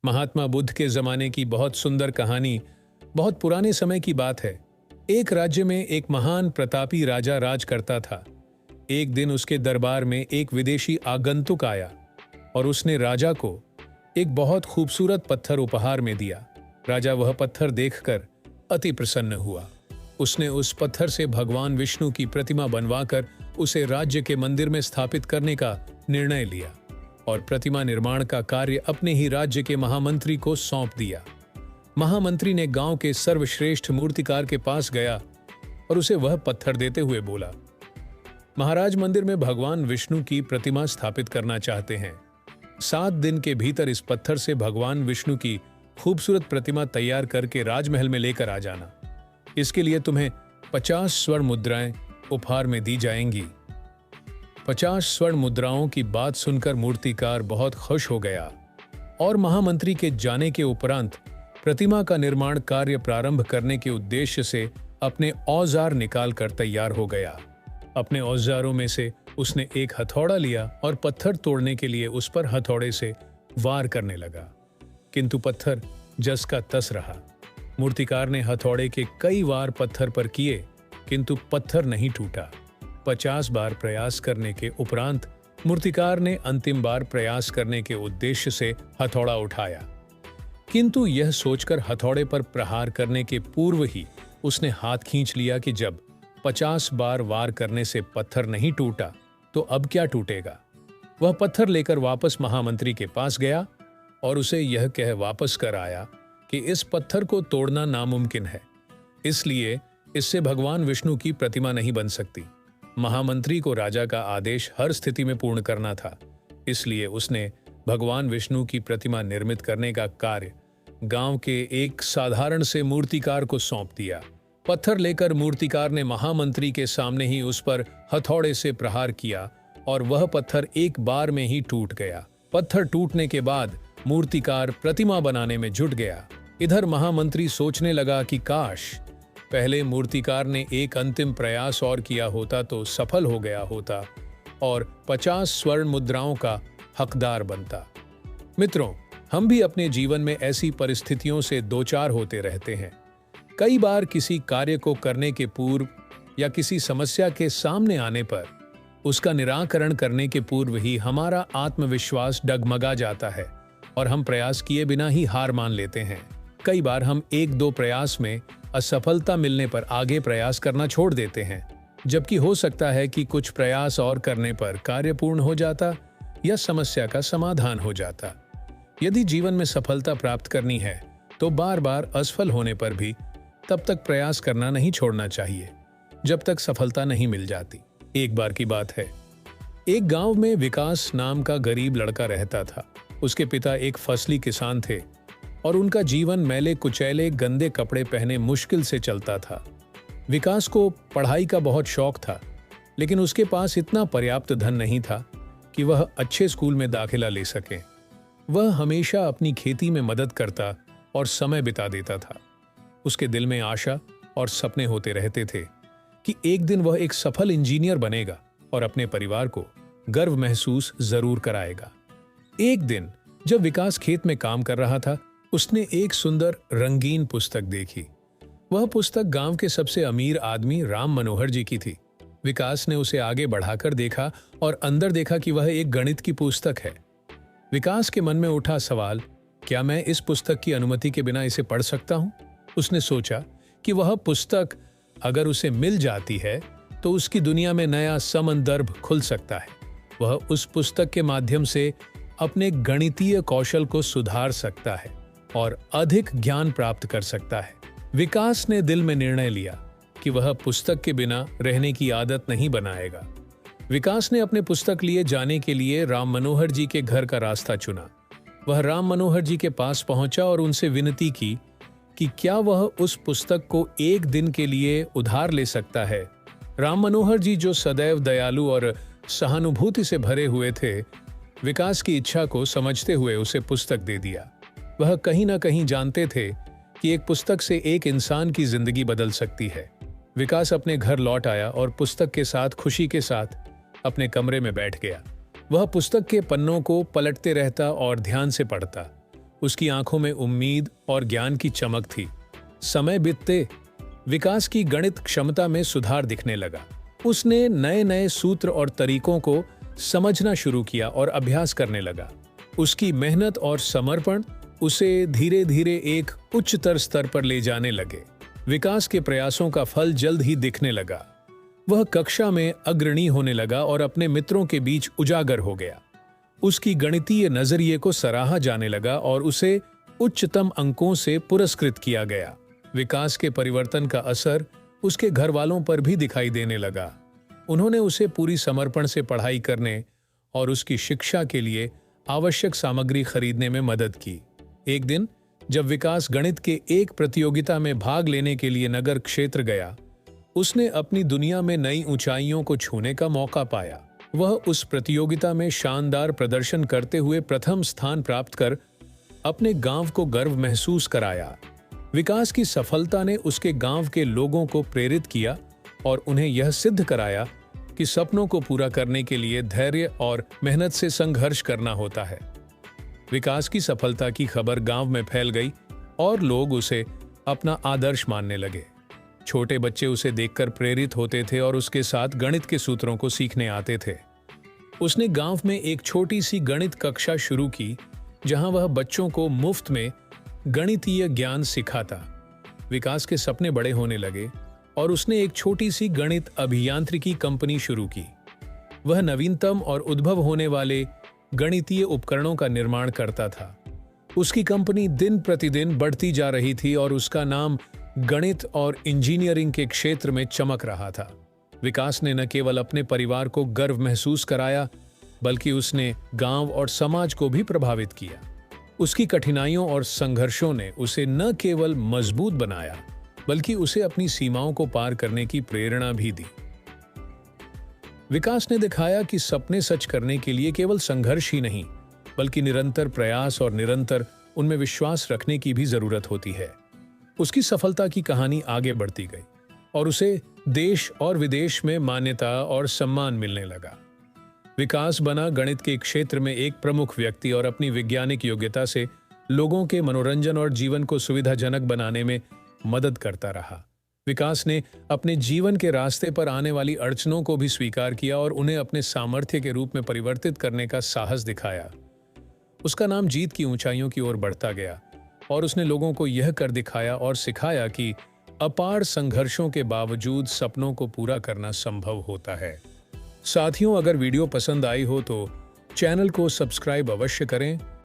महात्मा बुद्ध के जमाने की बहुत सुंदर कहानी। बहुत पुराने समय की बात है। एक राज्य में एक महान प्रतापी राजा राज करता था। एक दिन उसके दरबार में एक विदेशी आगंतुक आया और उसने राजा को एक बहुत खूबसूरत पत्थर उपहार में दिया। राजा वह पत्थर देखकर अति प्रसन्न हुआ। उसने उस पत्थर से भगवान विष्णु की प्रतिमा बनवाकर उसे राज्य के मंदिर में स्थापित करने का निर्णय लिया और प्रतिमा निर्माण का कार्य अपने ही राज्य के महामंत्री को सौंप दिया। महामंत्री ने गांव के सर्वश्रेष्ठ मूर्तिकार के पास गया और उसे वह पत्थर देते हुए बोला, महाराज, मंदिर में भगवान विष्णु की प्रतिमा स्थापित करना चाहते हैं। 7 दिन के भीतर इस पत्थर से भगवान विष्णु की खूबसूरत प्रतिमा तैयार करके राजमहल में लेकर आ जाना। इसके लिए तुम्हें 50 स्वर्ण मुद्राएं उपहार में दी जाएंगी। 50 स्वर्ण मुद्राओं की बात सुनकर मूर्तिकार बहुत खुश हो गया और महामंत्री के जाने के उपरांत प्रतिमा का निर्माण कार्य प्रारंभ करने के उद्देश्य से अपने औजार निकाल कर तैयार हो गया। अपने औजारों में से उसने एक हथौड़ा लिया और पत्थर तोड़ने के लिए उस पर हथौड़े से वार करने लगा, किंतु पत्थर जस का तस रहा। मूर्तिकार ने हथौड़े के कई वार पत्थर पर किए, किंतु पत्थर नहीं टूटा। 50 बार प्रयास करने के उपरांत मूर्तिकार ने अंतिम बार प्रयास करने के उद्देश्य से हथौड़ा उठाया, किंतु यह सोचकर हथौड़े पर प्रहार करने के पूर्व ही उसने हाथ खींच लिया कि जब 50 बार वार करने से पत्थर नहीं टूटा तो अब क्या टूटेगा। वह पत्थर लेकर वापस महामंत्री के पास गया और उसे यह कह वापस कर आया कि इस पत्थर को तोड़ना नामुमकिन है, इसलिए इससे भगवान विष्णु की प्रतिमा नहीं बन सकती। महामंत्री को राजा का आदेश हर स्थिति में पूर्ण करना था, इसलिए उसने भगवान विष्णु की प्रतिमा निर्मित करने का कार्य गांव के एक साधारण से मूर्तिकार को सौंप दिया। पत्थर लेकर मूर्तिकार ने महामंत्री के सामने ही उस पर हथौड़े से प्रहार किया और वह पत्थर एक बार में ही टूट गया। पत्थर टूटने के बाद मूर्तिकार प्रतिमा बनाने में जुट गया। इधर महामंत्री सोचने लगा कि काश पहले मूर्तिकार ने एक अंतिम प्रयास और किया होता तो सफल हो गया होता और 50 स्वर्ण मुद्राओं का हकदार बनता। मित्रों, हम भी अपने जीवन में ऐसी परिस्थितियों से दो चार होते रहते हैं। कई बार किसी कार्य को करने के पूर्व या किसी समस्या के सामने आने पर उसका निराकरण करने के पूर्व ही हमारा आत्मविश्वास डगमगा जाता है और हम प्रयास किए बिना ही हार मान लेते हैं। कई बार हम 1-2 प्रयास में असफलता मिलने पर आगे प्रयास करना छोड़ देते हैं, जबकि हो सकता है कि कुछ प्रयास और करने पर कार्य पूर्ण हो जाता या समस्या का समाधान हो जाता। यदि जीवन में सफलता प्राप्त करनी है तो बार बार असफल होने पर भी तब तक प्रयास करना नहीं छोड़ना चाहिए जब तक सफलता नहीं मिल जाती। एक बार की बात है, एक गांव में विकास नाम का गरीब लड़का रहता था। उसके पिता एक फसली किसान थे और उनका जीवन मैले कुचैले गंदे कपड़े पहने मुश्किल से चलता था। विकास को पढ़ाई का बहुत शौक था, लेकिन उसके पास इतना पर्याप्त धन नहीं था कि वह अच्छे स्कूल में दाखिला ले सके। वह हमेशा अपनी खेती में मदद करता और समय बिता देता था। उसके दिल में आशा और सपने होते रहते थे कि एक दिन वह एक सफल इंजीनियर बनेगा और अपने परिवार को गर्व महसूस जरूर कराएगा। एक दिन जब विकास खेत में काम कर रहा था, उसने एक सुंदर रंगीन पुस्तक देखी। वह पुस्तक गांव के सबसे अमीर आदमी राम मनोहर जी की थी। विकास ने उसे आगे बढ़ाकर देखा और अंदर देखा कि वह एक गणित की पुस्तक है। विकास के मन में उठा सवाल, क्या मैं इस पुस्तक की अनुमति के बिना इसे पढ़ सकता हूं? उसने सोचा कि वह पुस्तक अगर उसे मिल जाती है तो उसकी दुनिया में नया संदर्भ खुल सकता है। वह उस पुस्तक के माध्यम से अपने गणितीय कौशल को सुधार सकता है और अधिक ज्ञान प्राप्त कर सकता है। विकास ने दिल में निर्णय लिया कि वह पुस्तक के बिना रहने की आदत नहीं बनाएगा। विकास ने अपने पुस्तक लिए जाने के लिए राम मनोहर जी के घर का रास्ता चुना। वह राम मनोहर जी के पास पहुंचा और उनसे विनती की कि क्या वह उस पुस्तक को एक दिन के लिए उधार ले सकता है। राम मनोहर जी, जो सदैव दयालु और सहानुभूति से भरे हुए थे, विकास की इच्छा को समझते हुए उसे पुस्तक दे दिया। वह कहीं ना कहीं जानते थे कि एक पुस्तक से एक इंसान की जिंदगी बदल सकती है। विकास अपने घर लौट आया और पुस्तक के साथ खुशी के साथ अपने कमरे में बैठ गया। वह पुस्तक के पन्नों को पलटते रहता और ध्यान से पढ़ता। उसकी आंखों में उम्मीद और ज्ञान की चमक थी। समय बीतते विकास की गणित क्षमता में सुधार दिखने लगा। उसने नए नए सूत्र और तरीकों को समझना शुरू किया और अभ्यास करने लगा। उसकी मेहनत और समर्पण उसे धीरे धीरे एक उच्चतर स्तर पर ले जाने लगे। विकास के प्रयासों का फल जल्द ही दिखने लगा। वह कक्षा में अग्रणी होने लगा और अपने मित्रों के बीच उजागर हो गया। उसकी गणितीय नजरिए को सराहा जाने लगा और उसे उच्चतम अंकों से पुरस्कृत किया गया। विकास के परिवर्तन का असर उसके घर वालों पर भी दिखाई देने लगा। उन्होंने उसे पूरी समर्पण से पढ़ाई करने और उसकी शिक्षा के लिए आवश्यक सामग्री खरीदने में मदद की। एक दिन जब विकास गणित के एक प्रतियोगिता में भाग लेने के लिए नगर क्षेत्र गया, उसने अपनी दुनिया में नई ऊंचाइयों को छूने का मौका पाया। वह उस प्रतियोगिता में शानदार प्रदर्शन करते हुए प्रथम स्थान प्राप्त कर अपने गांव को गर्व महसूस कराया। विकास की सफलता ने उसके गांव के लोगों को प्रेरित किया और उन्हें यह सिद्ध कराया कि सपनों को पूरा करने के लिए धैर्य और मेहनत से संघर्ष करना होता है। विकास की सफलता की खबर गांव में फैल गई और लोग उसे अपना आदर्श मानने लगे। छोटे बच्चे उसे देखकर प्रेरित होते थे और उसके साथ गणित के सूत्रों को सीखने आते थे। उसने गांव में एक छोटी सी गणित कक्षा शुरू की, जहां वह बच्चों को मुफ्त में गणितीय ज्ञान सिखाता। विकास के सपने बड़े होने लगे और उसने एक छोटी सी गणित अभियांत्रिकी कंपनी शुरू की। वह नवीनतम और उद्भव होने वाले गणितीय उपकरणों का निर्माण करता था। उसकी कंपनी दिन प्रतिदिन बढ़ती जा रही थी और उसका नाम गणित और इंजीनियरिंग के क्षेत्र में चमक रहा था। विकास ने न केवल अपने परिवार को गर्व महसूस कराया, बल्कि उसने गांव और समाज को भी प्रभावित किया। उसकी कठिनाइयों और संघर्षों ने उसे न केवल मजबूत बनाया, बल्कि उसे अपनी सीमाओं को पार करने की प्रेरणा भी दी। विकास ने दिखाया कि सपने सच करने के लिए केवल संघर्ष ही नहीं, बल्कि निरंतर प्रयास और निरंतर उनमें विश्वास रखने की भी जरूरत होती है। उसकी सफलता की कहानी आगे बढ़ती गई और उसे देश और विदेश में मान्यता और सम्मान मिलने लगा। विकास बना गणित के क्षेत्र में एक प्रमुख व्यक्ति और अपनी वैज्ञानिक योग्यता से लोगों के मनोरंजन और जीवन को सुविधाजनक बनाने में मदद करता रहा। विकास ने अपने जीवन के रास्ते पर आने वाली अड़चनों को भी स्वीकार किया और उन्हें अपने सामर्थ्य के रूप में परिवर्तित करने का साहस दिखाया। उसका नाम जीत की ऊंचाइयों की ओर बढ़ता गया और उसने लोगों को यह कर दिखाया और सिखाया कि अपार संघर्षों के बावजूद सपनों को पूरा करना संभव होता है। साथियों, अगर वीडियो पसंद आई हो तो चैनल को सब्सक्राइब अवश्य करें